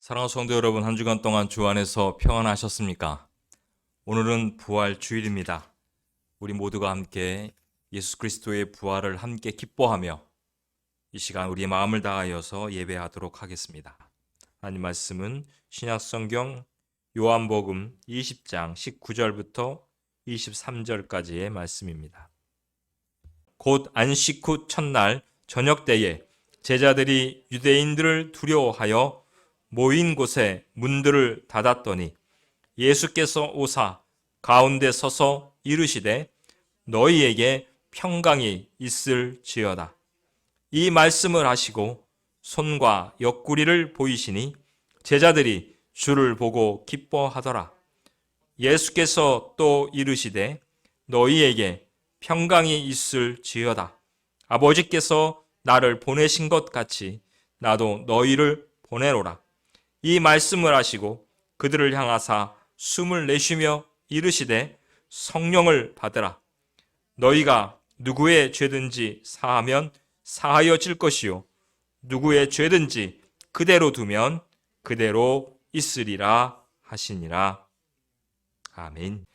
사랑하는 성도 여러분, 한 주간 동안 주 안에서 평안하셨습니까? 오늘은 부활 주일입니다. 우리 모두가 함께 예수 그리스도의 부활을 함께 기뻐하며 이 시간 우리의 마음을 다하여서 예배하도록 하겠습니다. 하나님 말씀은 신약 성경 요한복음 20장 19절부터 23절까지의 말씀입니다. 곧 안식 후 첫날 저녁 때에 제자들이 유대인들을 두려워하여 모인 곳에 문들을 닫았더니 예수께서 오사 가운데 서서 이르시되 너희에게 평강이 있을지어다. 이 말씀을 하시고 손과 옆구리를 보이시니 제자들이 주를 보고 기뻐하더라. 예수께서 또 이르시되 너희에게 평강이 있을지어다. 아버지께서 나를 보내신 것 같이 나도 너희를 보내노라. 이 말씀을 하시고 그들을 향하사 숨을 내쉬며 이르시되 성령을 받으라. 너희가 누구의 죄든지 사하면 사하여질 것이요 누구의 죄든지 그대로 두면 그대로 있으리라 하시니라. 아멘.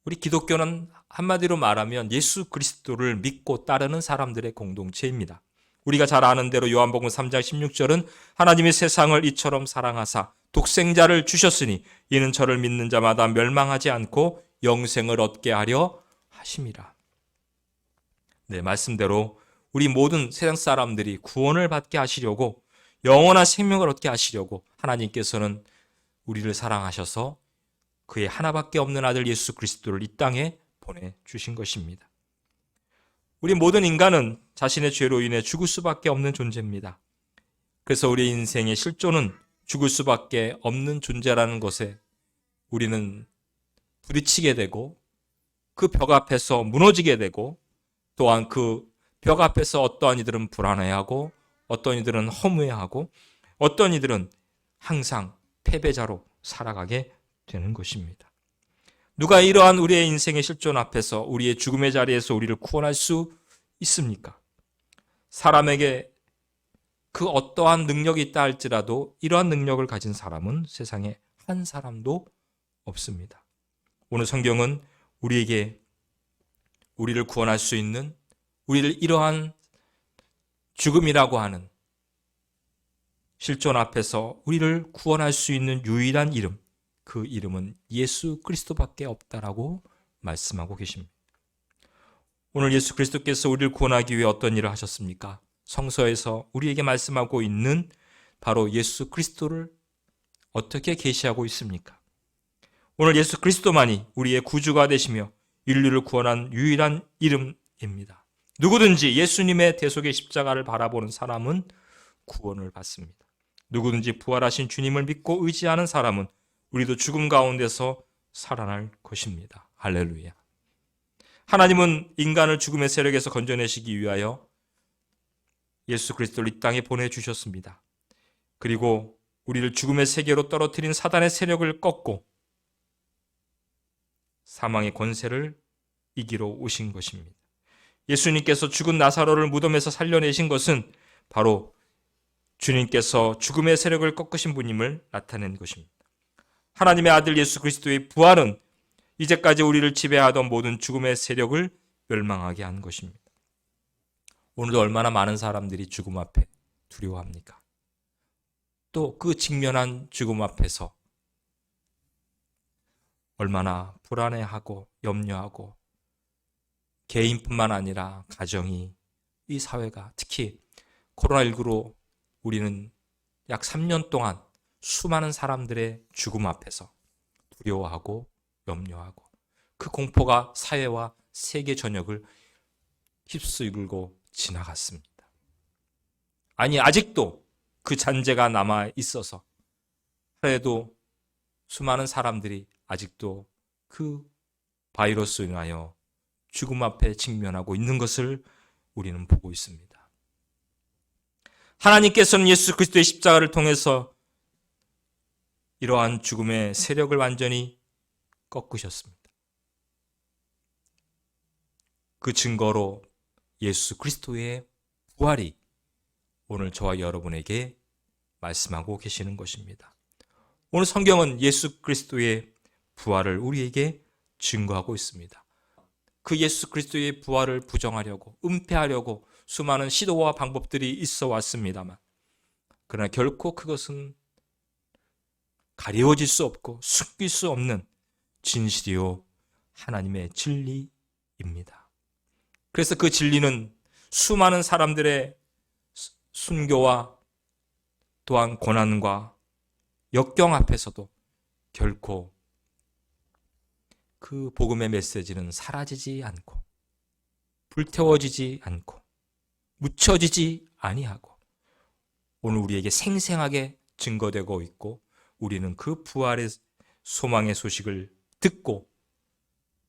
우리 기독교는 한마디로 말하면 예수 그리스도를 믿고 따르는 사람들의 공동체입니다. 우리가 잘 아는 대로 요한복음 3장 16절은 하나님이 세상을 이처럼 사랑하사 독생자를 주셨으니 이는 저를 믿는 자마다 멸망하지 않고 영생을 얻게 하려 하심이라. 네, 말씀대로 우리 모든 세상 사람들이 구원을 받게 하시려고 영원한 생명을 얻게 하시려고 하나님께서는 우리를 사랑하셔서 그의 하나밖에 없는 아들 예수 그리스도를 이 땅에 보내주신 것입니다. 우리 모든 인간은 자신의 죄로 인해 죽을 수밖에 없는 존재입니다. 그래서 우리 인생의 실존은 죽을 수밖에 없는 존재라는 것에 우리는 부딪히게 되고 그 벽 앞에서 무너지게 되고 또한 그 벽 앞에서 어떠한 이들은 불안해하고 어떤 이들은 허무해하고 어떤 이들은 항상 패배자로 살아가게 되는 것입니다. 누가 이러한 우리의 인생의 실존 앞에서 우리의 죽음의 자리에서 우리를 구원할 수 있습니까? 사람에게 그 어떠한 능력이 있다 할지라도 이러한 능력을 가진 사람은 세상에 한 사람도 없습니다. 오늘 성경은 우리에게 우리를 구원할 수 있는 우리를 이러한 죽음이라고 하는 실존 앞에서 우리를 구원할 수 있는 유일한 이름, 그 이름은 예수 그리스도밖에 없다라고 말씀하고 계십니다. 오늘 예수 그리스도께서 우리를 구원하기 위해 어떤 일을 하셨습니까? 성서에서 우리에게 말씀하고 있는 바로 예수 그리스도를 어떻게 계시하고 있습니까? 오늘 예수 그리스도만이 우리의 구주가 되시며 인류를 구원한 유일한 이름입니다. 누구든지 예수님의 대속의 십자가를 바라보는 사람은 구원을 받습니다. 누구든지 부활하신 주님을 믿고 의지하는 사람은 우리도 죽음 가운데서 살아날 것입니다. 할렐루야. 하나님은 인간을 죽음의 세력에서 건져내시기 위하여 예수 그리스도를 이 땅에 보내주셨습니다. 그리고 우리를 죽음의 세계로 떨어뜨린 사단의 세력을 꺾고 사망의 권세를 이기러 오신 것입니다. 예수님께서 죽은 나사로를 무덤에서 살려내신 것은 바로 주님께서 죽음의 세력을 꺾으신 분임을 나타낸 것입니다. 하나님의 아들 예수 그리스도의 부활은 이제까지 우리를 지배하던 모든 죽음의 세력을 멸망하게 한 것입니다. 오늘도 얼마나 많은 사람들이 죽음 앞에 두려워합니까? 또 그 직면한 죽음 앞에서 얼마나 불안해하고 염려하고 개인뿐만 아니라 가정이, 이 사회가, 특히 코로나19로 우리는 약 3년 동안 수많은 사람들의 죽음 앞에서 두려워하고 염려하고 그 공포가 사회와 세계 전역을 휩쓸고 지나갔습니다. 아니, 아직도 그 잔재가 남아 있어서 하루에도 수많은 사람들이 아직도 그 바이러스로 인하여 죽음 앞에 직면하고 있는 것을 우리는 보고 있습니다. 하나님께서는 예수 그리스도의 십자가를 통해서 이러한 죽음의 세력을 완전히 꺾으셨습니다. 그 증거로 예수 그리스도의 부활이 오늘 저와 여러분에게 말씀하고 계시는 것입니다. 오늘 성경은 예수 그리스도의 부활을 우리에게 증거하고 있습니다. 그 예수 그리스도의 부활을 부정하려고, 은폐하려고 수많은 시도와 방법들이 있어 왔습니다만, 그러나 결코 그것은 가려워질 수 없고 숨길 수 없는 진실이요 하나님의 진리입니다. 그래서 그 진리는 수많은 사람들의 순교와 또한 고난과 역경 앞에서도 결코 그 복음의 메시지는 사라지지 않고 불태워지지 않고 묻혀지지 아니하고 오늘 우리에게 생생하게 증거되고 있고, 우리는 그 부활의 소망의 소식을 듣고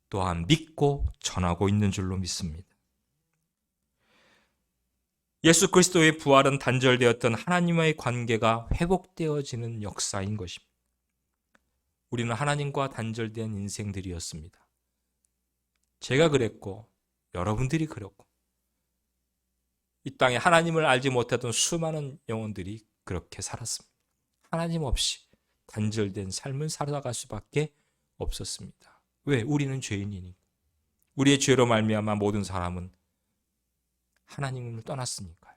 또한 믿고 전하고 있는 줄로 믿습니다. 예수 그리스도의 부활은 단절되었던 하나님과의 관계가 회복되어지는 역사인 것입니다. 우리는 하나님과 단절된 인생들이었습니다. 제가 그랬고 여러분들이 그랬고 이 땅에 하나님을 알지 못하던 수많은 영혼들이 그렇게 살았습니다. 하나님 없이 단절된 삶을 살아갈 수밖에 없었습니다. 왜? 우리는 죄인이니. 우리의 죄로 말미암아 모든 사람은 하나님을 떠났으니까요.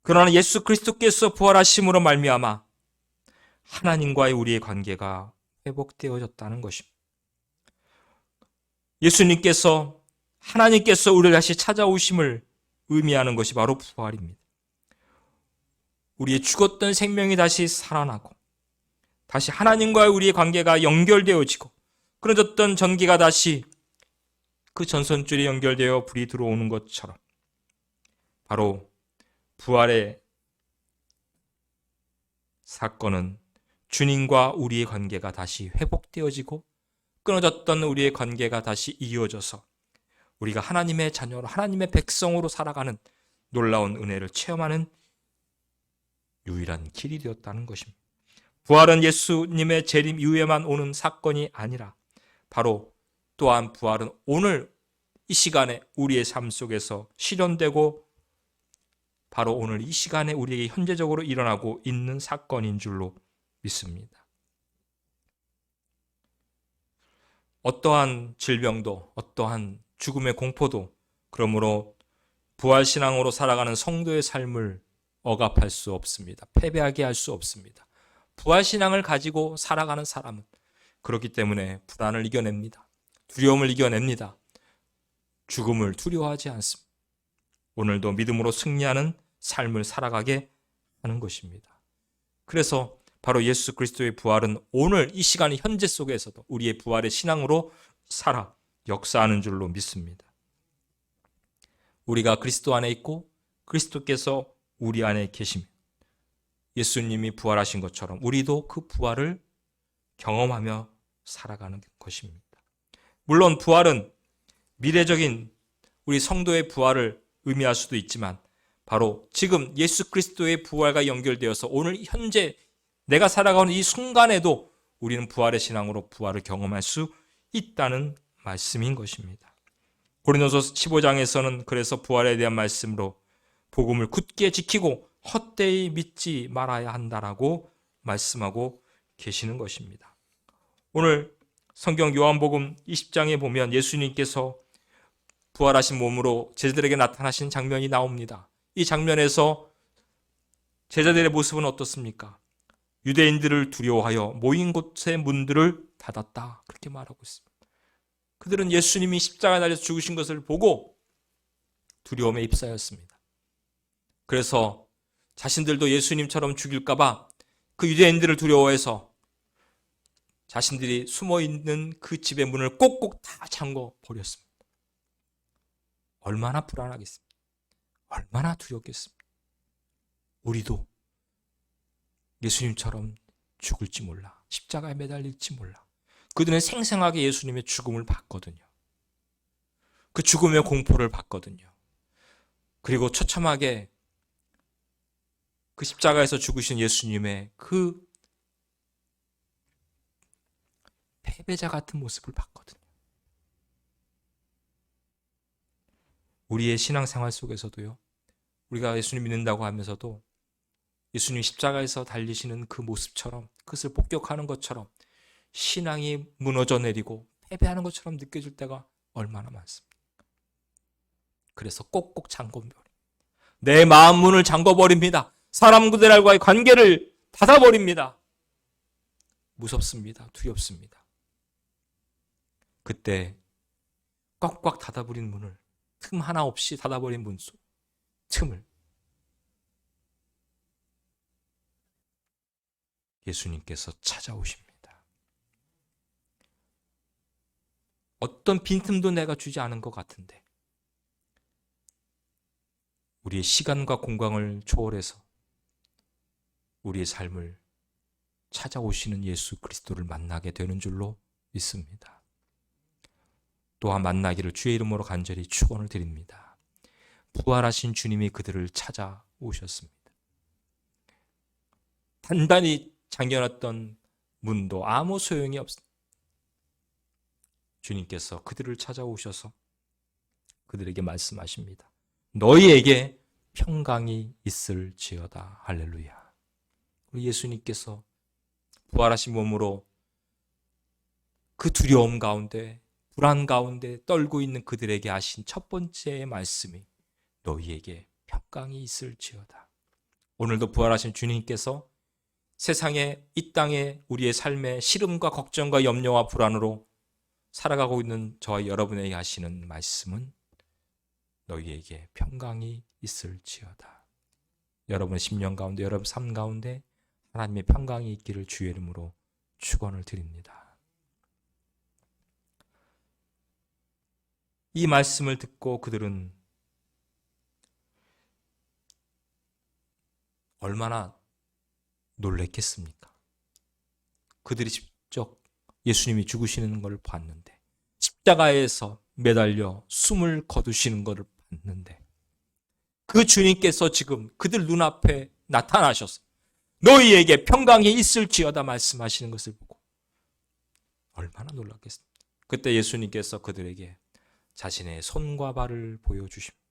그러나 예수 그리스도께서 부활하심으로 말미암아 하나님과의 우리의 관계가 회복되어졌다는 것입니다. 예수님께서, 하나님께서 우리를 다시 찾아오심을 의미하는 것이 바로 부활입니다. 우리의 죽었던 생명이 다시 살아나고 다시 하나님과의 우리의 관계가 연결되어지고 끊어졌던 전기가 다시 그 전선줄이 연결되어 불이 들어오는 것처럼 바로 부활의 사건은 주님과 우리의 관계가 다시 회복되어지고 끊어졌던 우리의 관계가 다시 이어져서 우리가 하나님의 자녀로, 하나님의 백성으로 살아가는 놀라운 은혜를 체험하는 유일한 길이 되었다는 것입니다. 부활은 예수님의 재림 이후에만 오는 사건이 아니라 바로 또한 부활은 오늘 이 시간에 우리의 삶 속에서 실현되고 바로 오늘 이 시간에 우리에게 현재적으로 일어나고 있는 사건인 줄로 믿습니다. 어떠한 질병도 어떠한 죽음의 공포도 그러므로 부활신앙으로 살아가는 성도의 삶을 억압할 수 없습니다. 패배하게 할 수 없습니다. 부활신앙을 가지고 살아가는 사람은 그렇기 때문에 불안을 이겨냅니다. 두려움을 이겨냅니다. 죽음을 두려워하지 않습니다. 오늘도 믿음으로 승리하는 삶을 살아가게 하는 것입니다. 그래서 바로 예수 그리스도의 부활은 오늘 이 시간 현재 속에서도 우리의 부활의 신앙으로 살아 역사하는 줄로 믿습니다. 우리가 그리스도 안에 있고 그리스도께서 우리 안에 계시며 예수님이 부활하신 것처럼 우리도 그 부활을 경험하며 살아가는 것입니다. 물론 부활은 미래적인 우리 성도의 부활을 의미할 수도 있지만 바로 지금 예수 그리스도의 부활과 연결되어서 오늘 현재 내가 살아가는 이 순간에도 우리는 부활의 신앙으로 부활을 경험할 수 있다는 말씀인 것입니다. 고린도서 15장에서는 그래서 부활에 대한 말씀으로 복음을 굳게 지키고 헛되이 믿지 말아야 한다라고 말씀하고 계시는 것입니다. 오늘 성경 요한복음 20장에 보면 예수님께서 부활하신 몸으로 제자들에게 나타나신 장면이 나옵니다. 이 장면에서 제자들의 모습은 어떻습니까? 유대인들을 두려워하여 모인 곳의 문들을 닫았다. 그렇게 말하고 있습니다. 그들은 예수님이 십자가에 달려서 죽으신 것을 보고 두려움에 휩싸였습니다. 그래서 자신들도 예수님처럼 죽일까 봐 그 유대인들을 두려워해서 자신들이 숨어있는 그 집의 문을 꼭꼭 다 잠궈 버렸습니다. 얼마나 불안하겠습니까? 얼마나 두렵겠습니까? 우리도 예수님처럼 죽을지 몰라. 십자가에 매달릴지 몰라. 그들은 생생하게 예수님의 죽음을 봤거든요. 그 죽음의 공포를 봤거든요. 그리고 처참하게 그 십자가에서 죽으신 예수님의 그 패배자 같은 모습을 봤거든요. 우리의 신앙생활 속에서도요, 우리가 예수님 믿는다고 하면서도 예수님 십자가에서 달리시는 그 모습처럼, 그것을 복격하는 것처럼 신앙이 무너져 내리고 패배하는 것처럼 느껴질 때가 얼마나 많습니까? 그래서 꼭꼭 잠궈버립니다. 내 마음 문을 잠궈버립니다. 사람들과의 관계를 닫아버립니다. 무섭습니다. 두렵습니다. 그때 꽉꽉 닫아버린 문을, 틈 하나 없이 닫아버린 문 속 틈을 예수님께서 찾아오십니다. 어떤 빈틈도 내가 주지 않은 것 같은데 우리의 시간과 공간을 초월해서 우리의 삶을 찾아오시는 예수 그리스도를 만나게 되는 줄로 믿습니다. 또한 만나기를 주의 이름으로 간절히 축원을 드립니다. 부활하신 주님이 그들을 찾아오셨습니다. 단단히 잠겨놨던 문도 아무 소용이 없습니다. 주님께서 그들을 찾아오셔서 그들에게 말씀하십니다. 너희에게 평강이 있을지어다. 할렐루야. 우리 예수님께서 부활하신 몸으로 그 두려움 가운데, 불안 가운데 떨고 있는 그들에게 하신 첫 번째 말씀이 너희에게 평강이 있을지어다. 오늘도 부활하신 주님께서 세상에, 이 땅에 우리의 삶에 시름과 걱정과 염려와 불안으로 살아가고 있는 저와 여러분에게 하시는 말씀은 너희에게 평강이 있을지어다. 여러분 심령 가운데, 여러분 삶 가운데 하나님의 평강이 있기를 주의 이름으로 축원을 드립니다. 이 말씀을 듣고 그들은 얼마나 놀랬겠습니까? 그들이 직접 예수님이 죽으시는 걸 봤는데, 십자가에서 매달려 숨을 거두시는 것을 봤는데, 그 주님께서 지금 그들 눈앞에 나타나셔서 너희에게 평강이 있을지어다 말씀하시는 것을 보고 얼마나 놀랐겠습니까? 그때 예수님께서 그들에게 자신의 손과 발을 보여주십니다.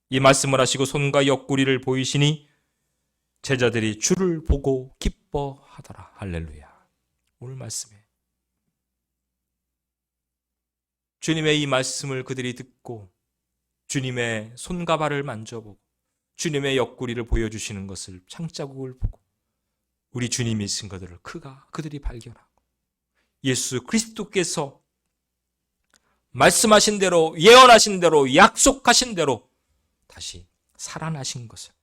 이 말씀을 하시고 손과 옆구리를 보이시니 제자들이 주를 보고 기뻐하더라. 할렐루야. 오늘 말씀에 주님의 이 말씀을 그들이 듣고 주님의 손과 발을 만져보고 주님의 옆구리를 보여주시는 것을, 창자국을 보고 우리 주님이 있은 것들을 그들이 발견하고 예수 그리스도께서 말씀하신 대로, 예언하신 대로, 약속하신 대로 다시 살아나신 것을,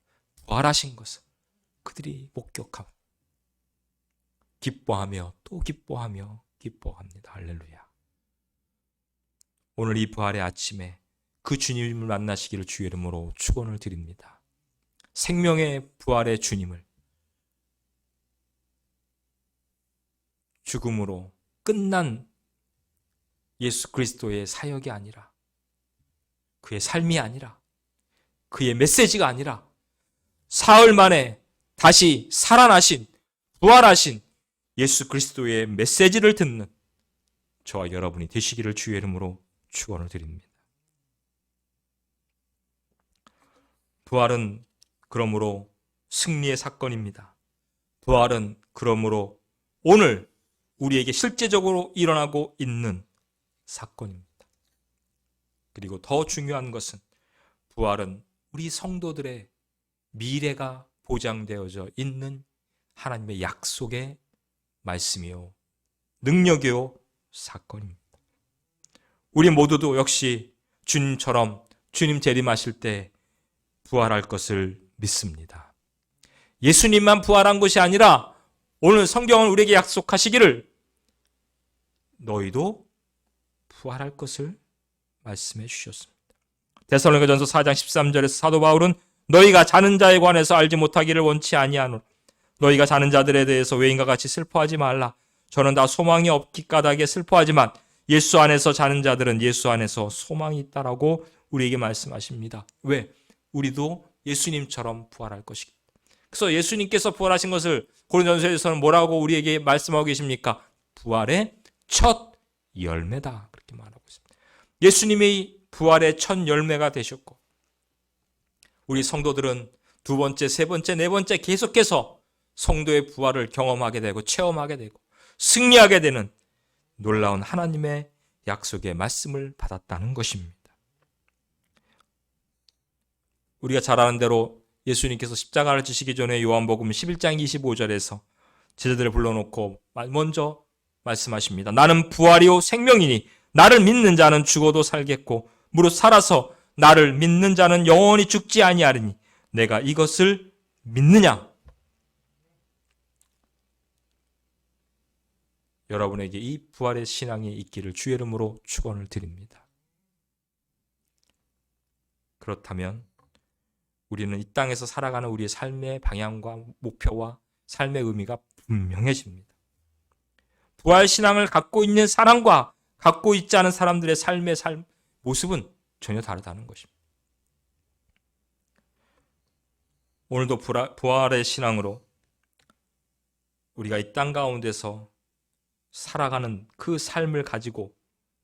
부활하신 것을 그들이 목격하고 기뻐하며 또 기뻐합니다. 할렐루야. 오늘 이 부활의 아침에 그 주님을 만나시기를 주의 이름으로 축원을 드립니다. 생명의 부활의 주님을 죽음으로 끝난 예수 그리스도의 사역이 아니라, 그의 삶이 아니라, 그의 메시지가 아니라 사흘 만에 다시 살아나신, 부활하신 예수 그리스도의 메시지를 듣는 저와 여러분이 되시기를 주의 이름으로 축원을 드립니다. 부활은 그러므로 승리의 사건입니다. 부활은 그러므로 오늘 우리에게 실제적으로 일어나고 있는 사건입니다. 그리고 더 중요한 것은 부활은 우리 성도들의 미래가 보장되어져 있는 하나님의 약속의 말씀이요, 능력이요, 사건입니다. 우리 모두도 역시 주님처럼 주님 재림하실 때 부활할 것을 믿습니다. 예수님만 부활한 것이 아니라 오늘 성경은 우리에게 약속하시기를 너희도 부활할 것을 말씀해 주셨습니다. 데살로니가전서 4장 13절에서 사도 바울은 너희가 자는 자에 관해서 알지 못하기를 원치 아니하노라. 너희가 자는 자들에 대해서 외인과 같이 슬퍼하지 말라. 저는 다 소망이 없기 까닭에 슬퍼하지만 예수 안에서 자는 자들은 예수 안에서 소망이 있다라고 우리에게 말씀하십니다. 왜? 우리도 예수님처럼 부활할 것이기 때문에. 그래서 예수님께서 부활하신 것을 고린도전서에서는 뭐라고 우리에게 말씀하고 계십니까? 부활의 첫 열매다, 그렇게 말하고 있습니다. 예수님이 부활의 첫 열매가 되셨고 우리 성도들은 두 번째, 세 번째, 네 번째 계속해서 성도의 부활을 경험하게 되고 체험하게 되고 승리하게 되는 놀라운 하나님의 약속의 말씀을 받았다는 것입니다. 우리가 잘 아는 대로 예수님께서 십자가를 지시기 전에 요한복음 11장 25절에서 제자들을 불러놓고 먼저 말씀하십니다. 나는 부활이요 생명이니 나를 믿는 자는 죽어도 살겠고 무릇 살아서 나를 믿는 자는 영원히 죽지 아니하리니 내가 이것을 믿느냐? 여러분에게 이 부활의 신앙이 있기를 주의 이름으로 축원을 드립니다. 그렇다면 우리는 이 땅에서 살아가는 우리의 삶의 방향과 목표와 삶의 의미가 분명해집니다. 부활 신앙을 갖고 있는 사람과 갖고 있지 않은 사람들의 삶의 모습은 전혀 다르다는 것입니다. 오늘도 부활의 신앙으로 우리가 이 땅 가운데서 살아가는 그 삶을 가지고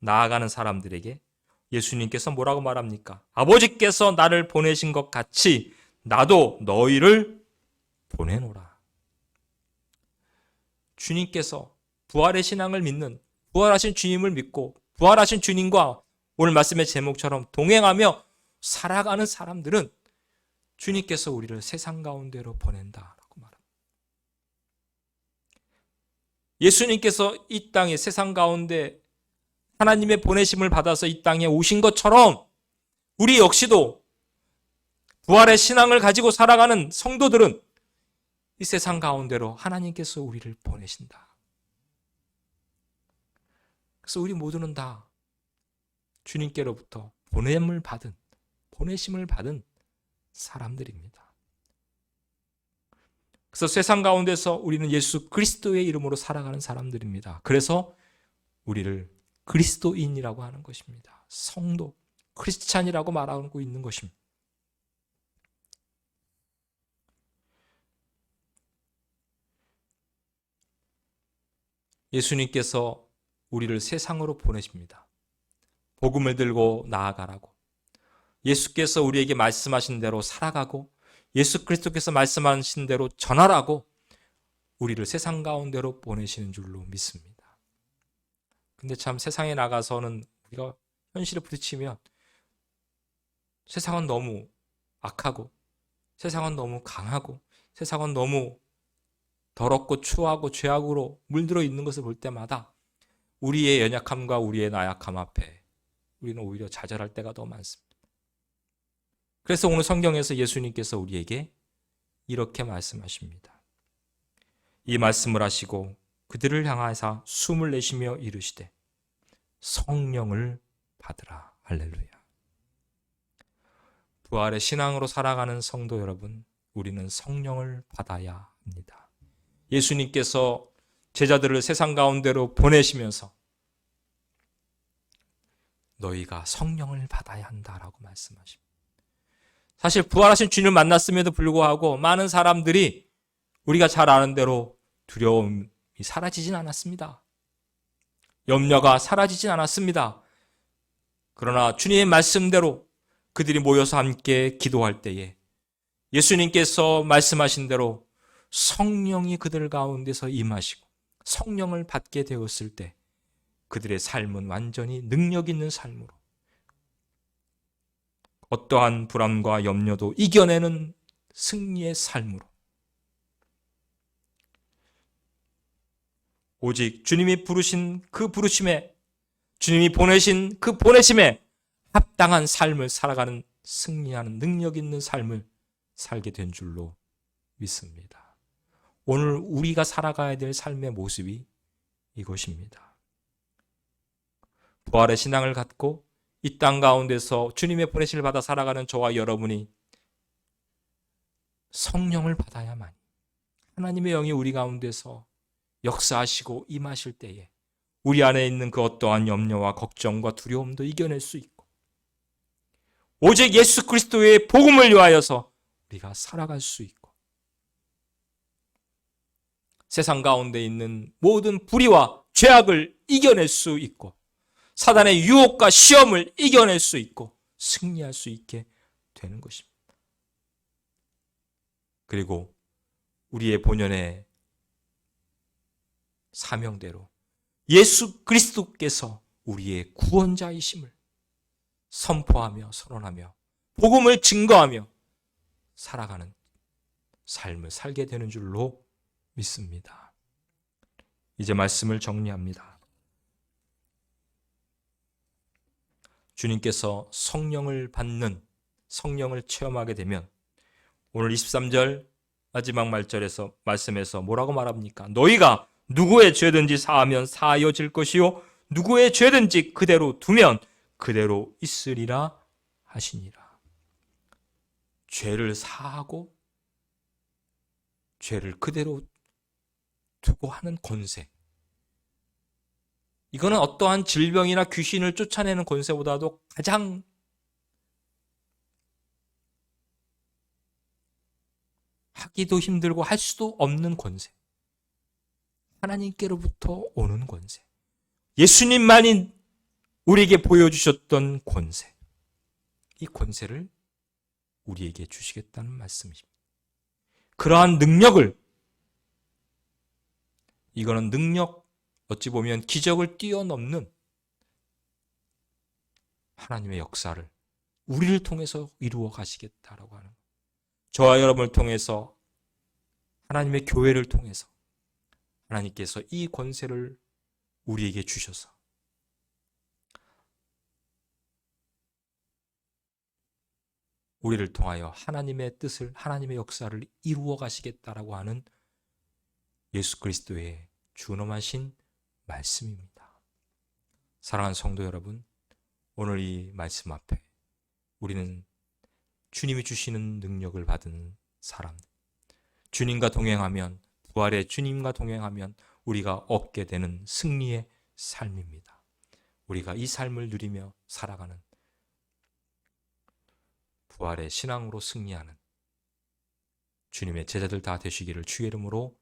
나아가는 사람들에게 예수님께서 뭐라고 말합니까? 아버지께서 나를 보내신 것 같이 나도 너희를 보내노라. 주님께서 부활의 신앙을 믿는, 부활하신 주님을 믿고 부활하신 주님과 오늘 말씀의 제목처럼 동행하며 살아가는 사람들은 주님께서 우리를 세상 가운데로 보낸다라고 말합니다. 예수님께서 이 땅에 세상 가운데 하나님의 보내심을 받아서 이 땅에 오신 것처럼 우리 역시도 부활의 신앙을 가지고 살아가는 성도들은 이 세상 가운데로 하나님께서 우리를 보내신다. 그래서 우리 모두는 다 주님께로부터 보내심을 받은 사람들입니다. 그래서 세상 가운데서 우리는 예수 그리스도의 이름으로 살아가는 사람들입니다. 그래서 우리를 그리스도인이라고 하는 것입니다. 성도, 크리스찬이라고 말하고 있는 것입니다. 예수님께서 우리를 세상으로 보내십니다. 복음을 들고 나아가라고. 예수께서 우리에게 말씀하신 대로 살아가고 예수 그리스도께서 말씀하신 대로 전하라고 우리를 세상 가운데로 보내시는 줄로 믿습니다. 근데 참 세상에 나가서는 우리가 현실에 부딪히면 세상은 너무 악하고 세상은 너무 강하고 세상은 너무 더럽고 추하고 죄악으로 물들어 있는 것을 볼 때마다 우리의 연약함과 우리의 나약함 앞에 우리는 오히려 좌절할 때가 더 많습니다. 그래서 오늘 성경에서 예수님께서 우리에게 이렇게 말씀하십니다. 이 말씀을 하시고 그들을 향하사 숨을 내쉬며 이르시되 성령을 받으라. 할렐루야. 부활의 신앙으로 살아가는 성도 여러분, 우리는 성령을 받아야 합니다. 예수님께서 제자들을 세상 가운데로 보내시면서 너희가 성령을 받아야 한다라고 말씀하십니다. 사실 부활하신 주님을 만났음에도 불구하고 많은 사람들이 우리가 잘 아는 대로 두려움이 사라지진 않았습니다. 염려가 사라지진 않았습니다. 그러나 주님의 말씀대로 그들이 모여서 함께 기도할 때에 예수님께서 말씀하신 대로 성령이 그들 가운데서 임하시고 성령을 받게 되었을 때 그들의 삶은 완전히 능력 있는 삶으로 어떠한 불안과 염려도 이겨내는 승리의 삶으로 오직 주님이 부르신 그 부르심에 주님이 보내신 그 보내심에 합당한 삶을 살아가는 승리하는 능력 있는 삶을 살게 된 줄로 믿습니다. 오늘 우리가 살아가야 될 삶의 모습이 이것입니다. 부활의 신앙을 갖고 이 땅 가운데서 주님의 보내심을 받아 살아가는 저와 여러분이 성령을 받아야만 하나님의 영이 우리 가운데서 역사하시고 임하실 때에 우리 안에 있는 그 어떠한 염려와 걱정과 두려움도 이겨낼 수 있고 오직 예수 그리스도의 복음을 위하여서 우리가 살아갈 수 있고 세상 가운데 있는 모든 불의와 죄악을 이겨낼 수 있고 사단의 유혹과 시험을 이겨낼 수 있고 승리할 수 있게 되는 것입니다. 그리고 우리의 본연의 사명대로 예수 그리스도께서 우리의 구원자이심을 선포하며 선언하며 복음을 증거하며 살아가는 삶을 살게 되는 줄로 믿습니다. 이제 말씀을 정리합니다. 주님께서 성령을 받는, 성령을 체험하게 되면 오늘 23절 마지막 말씀에서 뭐라고 말합니까? 너희가 누구의 죄든지 사하면 사하여질 것이요 누구의 죄든지 그대로 두면 그대로 있으리라 하시니라. 죄를 사하고 죄를 그대로 두고 하는 권세. 이거는 어떠한 질병이나 귀신을 쫓아내는 권세보다도 가장 하기도 힘들고 할 수도 없는 권세. 하나님께로부터 오는 권세. 예수님만이 우리에게 보여주셨던 권세. 이 권세를 우리에게 주시겠다는 말씀입니다. 그러한 능력을, 이거는 능력, 어찌 보면 기적을 뛰어넘는 하나님의 역사를 우리를 통해서 이루어 가시겠다라고 하는 거예요. 저와 여러분을 통해서, 하나님의 교회를 통해서 하나님께서 이 권세를 우리에게 주셔서 우리를 통하여 하나님의 뜻을, 하나님의 역사를 이루어 가시겠다라고 하는 예수 그리스도의 준엄하신 말씀입니다. 사랑하는 성도 여러분, 오늘 이 말씀 앞에 우리는 주님이 주시는 능력을 받은 사람, 주님과 동행하면, 부활의 주님과 동행하면 우리가 얻게 되는 승리의 삶입니다. 우리가 이 삶을 누리며 살아가는 부활의 신앙으로 승리하는 주님의 제자들 다 되시기를 주의 이름으로